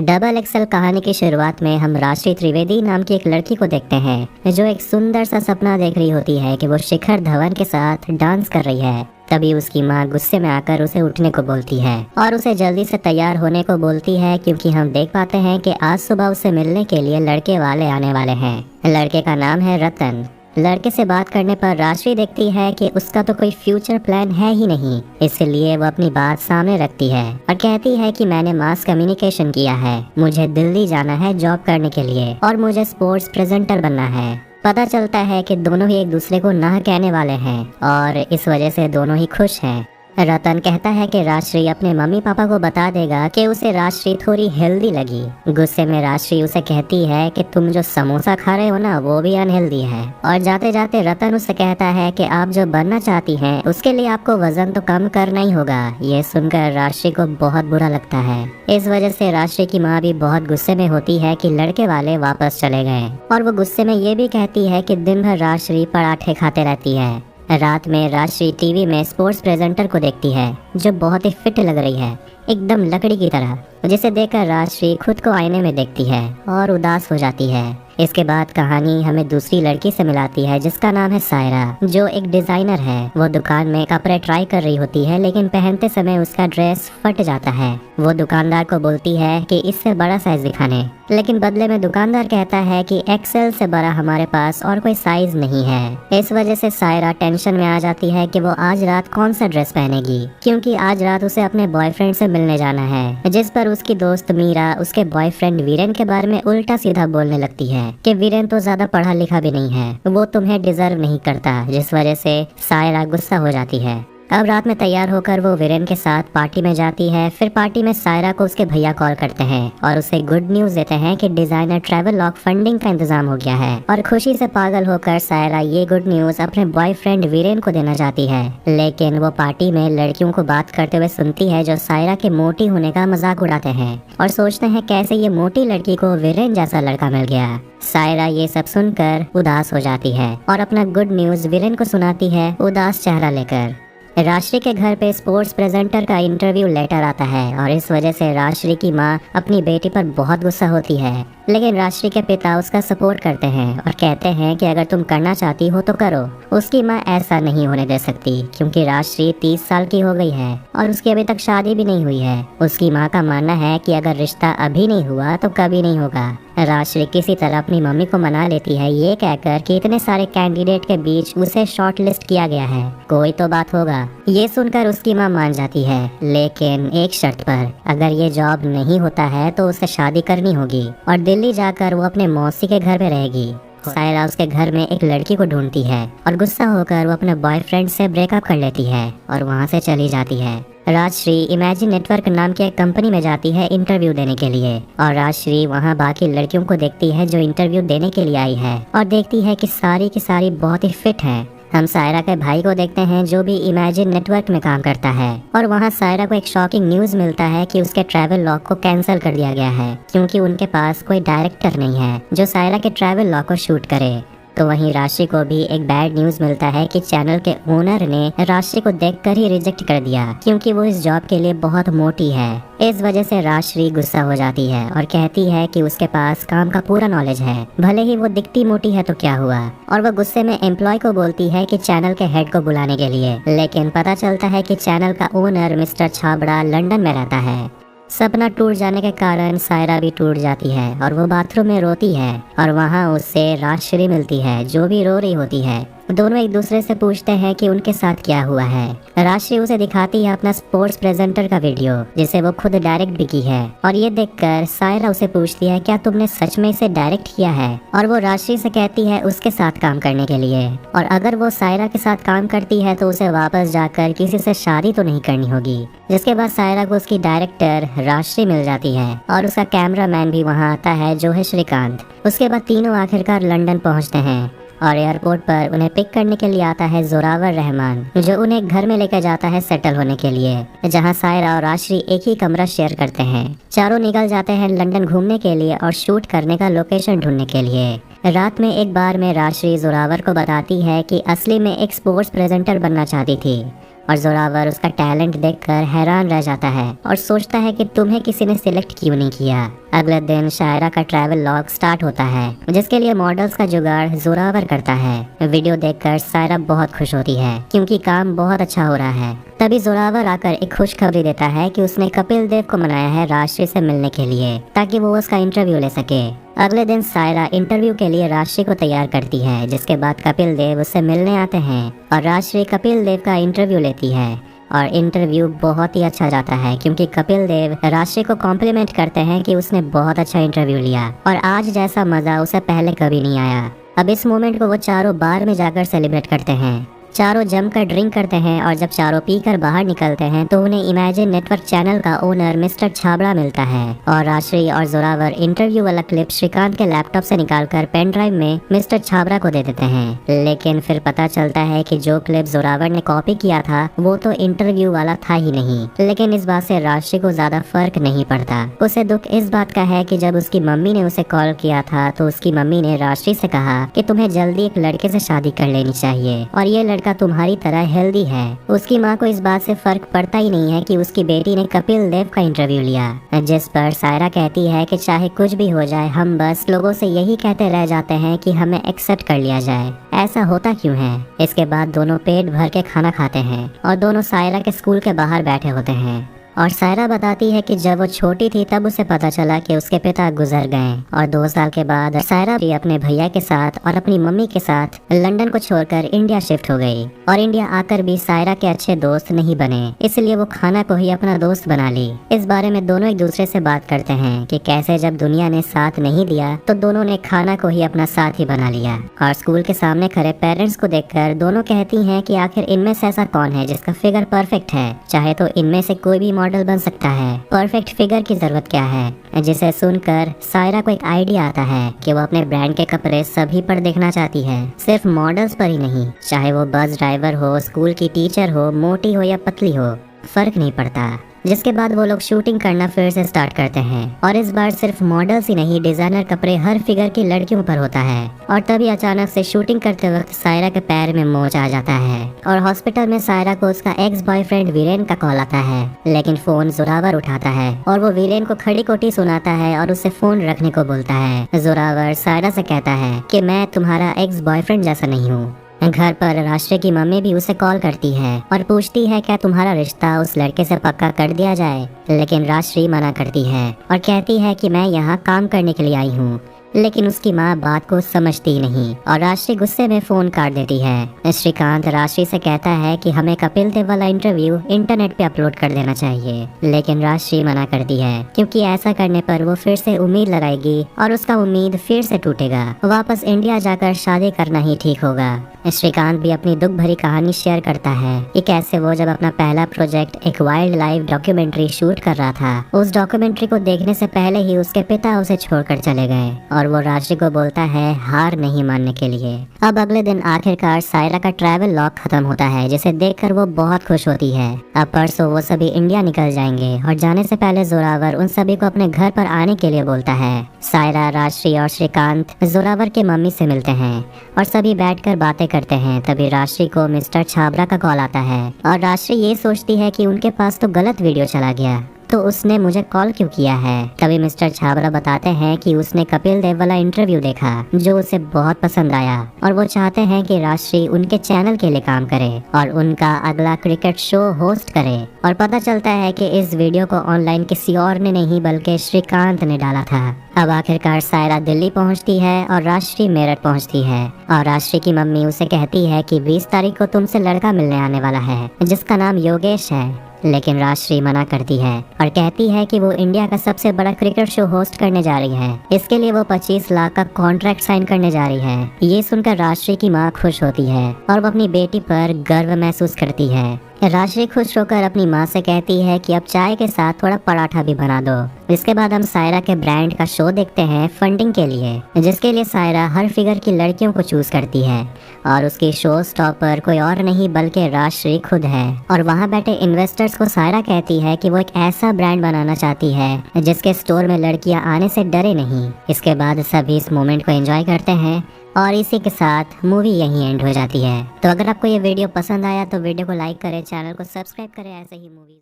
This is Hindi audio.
डबल एक्सेल कहानी की शुरुआत में हम राशि त्रिवेदी नाम की एक लड़की को देखते हैं जो एक सुंदर सा सपना देख रही होती है कि वो शिखर धवन के साथ डांस कर रही है। तभी उसकी माँ गुस्से में आकर उसे उठने को बोलती है और उसे जल्दी से तैयार होने को बोलती है, क्योंकि हम देख पाते हैं कि आज सुबह उसे मिलने के लिए लड़के वाले आने वाले हैं। लड़के का नाम है रतन। लड़के से बात करने पर राशि देखती है कि उसका तो कोई फ्यूचर प्लान है ही नहीं, इसलिए वो अपनी बात सामने रखती है और कहती है कि मैंने मास कम्युनिकेशन किया है, मुझे दिल्ली जाना है जॉब करने के लिए और मुझे स्पोर्ट्स प्रेजेंटर बनना है। पता चलता है कि दोनों ही एक दूसरे को ना कहने वाले हैं और इस वजह से दोनों ही खुश हैं। रतन कहता है कि राशि अपने मम्मी पापा को बता देगा कि उसे राशि थोड़ी हेल्दी लगी। गुस्से में राशि उसे कहती है कि तुम जो समोसा खा रहे हो ना वो भी अनहेल्दी है। और जाते जाते रतन उससे कहता है कि आप जो बनना चाहती हैं उसके लिए आपको वजन तो कम करना ही होगा। ये सुनकर राशि को बहुत बुरा लगता है। इस वजह से राशि की माँ भी बहुत गुस्से में होती है कि लड़के वाले वापस चले गए और वो गुस्से में ये भी कहती है कि दिन भर राशि पराठे खाते रहती है। रात में राशि टीवी में स्पोर्ट्स प्रेजेंटर को देखती है जो बहुत ही फिट लग रही है, एकदम लकड़ी की तरह, जिसे देखकर राशि खुद को आईने में देखती है और उदास हो जाती है। इसके बाद कहानी हमें दूसरी लड़की से मिलाती है जिसका नाम है सायरा, जो एक डिजाइनर है। वो दुकान में कपड़े ट्राई कर रही होती है, लेकिन पहनते समय उसका ड्रेस फट जाता है। वो दुकानदार को बोलती है कि इससे बड़ा साइज दिखाने, लेकिन बदले में दुकानदार कहता है कि एक्सेल से बड़ा हमारे पास और कोई साइज नहीं है। इस वजह से सायरा टेंशन में आ जाती है कि वो आज रात कौन सा ड्रेस पहनेगी, क्योंकि आज रात उसे अपने बॉयफ्रेंड से मिलने जाना है। जिस पर उसकी दोस्त मीरा उसके बॉयफ्रेंड वीरेन के बारे में उल्टा सीधा बोलने लगती है कि वीरेन तो ज्यादा पढ़ा लिखा भी नहीं है, वो तुम्हें डिजर्व नहीं करता, जिस वजह से सायरा गुस्सा हो जाती है। अब रात में तैयार होकर वो वीरेन के साथ पार्टी में जाती है। फिर पार्टी में सायरा को उसके भैया कॉल करते हैं और उसे गुड न्यूज देते हैं कि डिजाइनर ट्रैवल लॉग फंडिंग का इंतजाम हो गया है। और खुशी से पागल होकर सायरा ये गुड न्यूज अपने बॉयफ्रेंड वीरेन को देना चाहती है, लेकिन वो पार्टी में लड़कियों को बात करते हुए सुनती है जो सायरा के मोटी होने का मजाक उड़ाते हैं और सोचते हैं कैसे ये मोटी लड़की को वीरेन जैसा लड़का मिल गया। सायरा ये सब सुनकर उदास हो जाती है और अपना गुड न्यूज वीरेन को सुनाती है उदास चेहरा लेकर। राशि के घर पे स्पोर्ट्स प्रेजेंटर का इंटरव्यू लेटर आता है और इस वजह से राशि की माँ अपनी बेटी पर बहुत गुस्सा होती है, लेकिन राशि के पिता उसका सपोर्ट करते हैं और कहते हैं कि अगर तुम करना चाहती हो तो करो। उसकी माँ ऐसा नहीं होने दे सकती, क्योंकि राशि 30 साल की हो गई है और उसकी अभी तक शादी भी नहीं हुई है। उसकी माँ का मानना है कि अगर रिश्ता अभी नहीं हुआ तो कभी नहीं होगा। राशि किसी तरह अपनी मम्मी को मना लेती है, ये कहकर कि इतने सारे कैंडिडेट के बीच उसे शॉर्ट लिस्ट किया गया है, कोई तो बात होगा। ये सुनकर उसकी माँ मान जाती है, लेकिन एक शर्त पर, अगर ये जॉब नहीं होता है तो उसे शादी करनी होगी और दिल्ली जाकर वो अपने मौसी के घर में रहेगी। सायरा उसके घर में एक लड़की को ढूंढती है और गुस्सा होकर वो अपने बॉयफ्रेंड से ब्रेकअप कर लेती है और वहाँ से चली जाती है। राजश्री इमेजिन नेटवर्क नाम की एक कंपनी में जाती है इंटरव्यू देने के लिए और राजश्री वहाँ बाकी लड़कियों को देखती है जो इंटरव्यू देने के लिए आई है और देखती है कि सारी की सारी बहुत ही फिट है। हम सायरा के भाई को देखते हैं जो भी इमेजिन नेटवर्क में काम करता है और वहाँ सायरा को एक शॉकिंग न्यूज मिलता है कि उसके ट्रैवल लॉग को कैंसिल कर दिया गया है, क्योंकि उनके पास कोई डायरेक्टर नहीं है जो सायरा के ट्रैवल लॉग को शूट करे। तो वहीं राशि को भी एक बैड न्यूज मिलता है कि चैनल के ओनर ने राशि को देखकर ही रिजेक्ट कर दिया, क्योंकि वो इस जॉब के लिए बहुत मोटी है। इस वजह से राशि गुस्सा हो जाती है और कहती है कि उसके पास काम का पूरा नॉलेज है, भले ही वो दिखती मोटी है तो क्या हुआ। और वो गुस्से में एम्प्लॉय को बोलती है कि चैनल के हेड को बुलाने के लिए, लेकिन पता चलता है कि चैनल का ओनर मिस्टर छाबड़ा लंदन में रहता है। सपना टूट जाने के कारण सायरा भी टूट जाती है और वो बाथरूम में रोती है और वहाँ उससे राजश्री मिलती है जो भी रो रही होती है। दोनों एक दूसरे से पूछते हैं कि उनके साथ क्या हुआ है। राशि उसे दिखाती है अपना स्पोर्ट्स प्रेजेंटर का वीडियो जिसे वो खुद डायरेक्ट भी की है और ये देखकर सायरा उसे पूछती है क्या तुमने सच में इसे डायरेक्ट किया है, और वो राशि से कहती है उसके साथ काम करने के लिए, और अगर वो सायरा के साथ काम करती है तो उसे वापस जाकर किसी से शादी तो नहीं करनी होगी। जिसके बाद सायरा को उसकी डायरेक्टर राशि मिल जाती है और उसका कैमरामैन भी वहाँ आता है जो है श्रीकांत। उसके बाद तीनों आखिरकार लंदन पहुँचते हैं और एयरपोर्ट पर उन्हें पिक करने के लिए आता है जोरावर रहमान, जो उन्हें घर में लेकर जाता है सेटल होने के लिए, जहां सायरा और राशि एक ही कमरा शेयर करते हैं। चारों निकल जाते हैं लंदन घूमने के लिए और शूट करने का लोकेशन ढूंढने के लिए। रात में एक बार में राशि जोरावर को बताती है कि असली में एक स्पोर्ट्स प्रेजेंटर बनना चाहती थी और जोरावर उसका टैलेंट देखकर हैरान रह जाता है और सोचता है कि तुम्हें किसी ने सिलेक्ट क्यों नहीं किया। अगले दिन शायरा का ट्रैवल लॉग स्टार्ट होता है, जिसके लिए मॉडल्स का जुगाड़ जोरावर करता है। वीडियो देखकर शायरा बहुत खुश होती है क्योंकि काम बहुत अच्छा हो रहा है। तभी जोरावर आकर एक खुशखबरी देता है कि उसने कपिल देव को मनाया है राशि से मिलने के लिए, ताकि वो उसका इंटरव्यू ले सके। अगले दिन सायरा इंटरव्यू के लिए राशि को तैयार करती है, जिसके बाद कपिल देव उससे मिलने आते हैं और राशि कपिल देव का इंटरव्यू लेती है और इंटरव्यू बहुत ही अच्छा जाता है क्योंकि कपिल देव राशि को कॉम्प्लीमेंट करते हैं कि उसने बहुत अच्छा इंटरव्यू लिया और आज जैसा मजा उसे पहले कभी नहीं आया। अब इस मोमेंट को वो चारों बार में जाकर सेलिब्रेट करते हैं। चारों जमकर ड्रिंक करते हैं और जब चारों पीकर बाहर निकलते हैं तो उन्हें इमेजिन नेटवर्क चैनल का ओनर मिस्टर छाबड़ा मिलता है और राशि और जोरावर इंटरव्यू वाला क्लिप श्रीकांत के लैपटॉप से निकालकर पेन ड्राइव में मिस्टर छाबड़ा को दे देते हैं। लेकिन फिर पता चलता है कि जो क्लिप जोरावर ने कॉपी किया था वो तो इंटरव्यू वाला था ही नहीं। लेकिन इस बात से राशि को ज्यादा फर्क नहीं पड़ता। उसे दुख इस बात का है कि जब उसकी मम्मी ने उसे कॉल किया था तो उसकी मम्मी ने राशि से कहा कि तुम्हें जल्दी एक लड़के से शादी कर लेनी चाहिए और ये लड़का तुम्हारी तरह हेल्दी है। उसकी माँ को इस बात से फर्क पड़ता ही नहीं है कि उसकी बेटी ने कपिल देव का इंटरव्यू लिया, जिस पर सायरा कहती है कि चाहे कुछ भी हो जाए हम बस लोगों से यही कहते रह जाते हैं कि हमें एक्सेप्ट कर लिया जाए, ऐसा होता क्यों है। इसके बाद दोनों पेट भर के खाना खाते हैं और दोनों सायरा के स्कूल के बाहर बैठे होते हैं और सायरा बताती है कि जब वो छोटी थी तब उसे पता चला कि उसके पिता गुजर गए और 2 साल के बाद सायरा भी अपने भैया के साथ और अपनी मम्मी के साथ लंदन को छोड़कर इंडिया शिफ्ट हो गई और इंडिया आकर भी सायरा के अच्छे दोस्त नहीं बने, इसलिए वो खाना को ही अपना दोस्त बना ली। इस बारे में दोनों एक दूसरे से बात करते हैं कि कैसे जब दुनिया ने साथ नहीं दिया तो दोनों ने खाना को ही अपना साथ ही बना लिया। और स्कूल के सामने खड़े पेरेंट्स को देखकर दोनों कहती हैं कि आखिर इनमें से ऐसा कौन है जिसका फिगर परफेक्ट है, चाहे तो इनमें से कोई भी मॉडल बन सकता है, परफेक्ट फिगर की जरूरत क्या है। जिसे सुनकर सायरा को एक आइडिया आता है कि वो अपने ब्रांड के कपड़े सभी पर देखना चाहती है, सिर्फ मॉडल्स पर ही नहीं। चाहे वो बस ड्राइवर हो, स्कूल की टीचर हो, मोटी हो या पतली हो, फर्क नहीं पड़ता। जिसके बाद वो लोग शूटिंग करना फिर से स्टार्ट करते हैं और इस बार सिर्फ मॉडल्स ही नहीं, डिजाइनर कपड़े हर फिगर की लड़कियों पर होता है। और तभी अचानक से शूटिंग करते वक्त सायरा के पैर में मोच आ जाता है और हॉस्पिटल में सायरा को उसका एक्स बॉयफ्रेंड वीरेन का कॉल आता है, लेकिन फोन जोरावर उठाता है और वो वीरेन को खड़ी कोटी सुनाता है और उससे फोन रखने को बोलता है। जोरावर सायरा से कहता है कि मैं तुम्हारा एक्स बॉयफ्रेंड जैसा नहीं हूँ। घर पर राष्ट्र की मम्मी भी उसे कॉल करती है और पूछती है क्या तुम्हारा रिश्ता उस लड़के से पक्का कर दिया जाए, लेकिन राष्ट्री मना करती है और कहती है कि मैं यहाँ काम करने के लिए आई हूँ। लेकिन उसकी माँ बात को समझती ही नहीं और राशि गुस्से में फोन काट देती है। श्रीकांत राशि से कहता है कि हमें कपिल देव वाला इंटरव्यू इंटरनेट पे अपलोड कर देना चाहिए, लेकिन राशि मना करती है क्योंकि ऐसा करने पर वो फिर से उम्मीद लगाएगी और उसका उम्मीद फिर से टूटेगा। वापस इंडिया जाकर शादी करना ही ठीक होगा। श्रीकांत भी अपनी दुख भरी कहानी शेयर करता है कि कैसे वो जब अपना पहला प्रोजेक्ट एक वाइल्ड लाइफ डॉक्यूमेंट्री शूट कर रहा था, उस डॉक्यूमेंट्री को देखने से पहले ही उसके पिता उसे छोड़कर चले गए और वो राशि को बोलता है हार नहीं मानने के लिए। अब अगले दिन आखिरकार सायरा का ट्रैवल लॉग खत्म होता है, जिसे देखकर वो बहुत खुश होती है। अब परसों वो सभी इंडिया निकल जाएंगे और जाने से पहले जोरावर उन सभी को अपने घर पर आने के लिए बोलता है। सायरा, राशि और श्रीकांत जोरावर के मम्मी से मिलते हैं और सभी बैठकर बातें करते हैं। तभी राशि को मिस्टर छाबड़ा का कॉल आता है और राशि ये सोचती है कि उनके पास तो गलत वीडियो चला गया, तो उसने मुझे कॉल क्यों किया है। तभी मिस्टर छाबड़ा बताते हैं कि उसने कपिल देव वाला इंटरव्यू देखा जो उसे बहुत पसंद आया और वो चाहते हैं कि राशि उनके चैनल के लिए काम करे और उनका अगला क्रिकेट शो होस्ट करे। और पता चलता है कि इस वीडियो को ऑनलाइन किसी और ने नहीं बल्कि श्रीकांत ने डाला था। अब आखिरकार सायरा दिल्ली पहुंचती है और राशि मेरठ पहुंचती है और राशि की मम्मी उसे कहती है कि 20 तारीख को तुमसे लड़का मिलने आने वाला है जिसका नाम योगेश है। लेकिन राशि मना करती है और कहती है कि वो इंडिया का सबसे बड़ा क्रिकेट शो होस्ट करने जा रही है, इसके लिए वो 25 लाख का कॉन्ट्रैक्ट साइन करने जा रही है। ये सुनकर राशि की माँ खुश होती है और वो अपनी बेटी पर गर्व महसूस करती है। राशि खुश होकर अपनी माँ से कहती है कि अब चाय के साथ थोड़ा पराठा भी बना दो। इसके बाद हम सायरा के ब्रांड का शो देखते हैं फंडिंग के लिए, जिसके लिए सायरा हर फिगर की लड़कियों को चूज करती है और उसकी शो स्टॉपर कोई और नहीं बल्कि राशि खुद है। और वहाँ बैठे इन्वेस्टर्स को सायरा कहती है कि वो एक ऐसा ब्रांड बनाना चाहती है जिसके स्टोर में लड़कियाँ आने से डरे नहीं। इसके बाद सभी इस मोमेंट को एंजॉय करते हैं और इसी के साथ मूवी यहीं एंड हो जाती है। तो अगर आपको ये वीडियो पसंद आया तो वीडियो को लाइक करें, चैनल को सब्सक्राइब करें ऐसे ही मूवी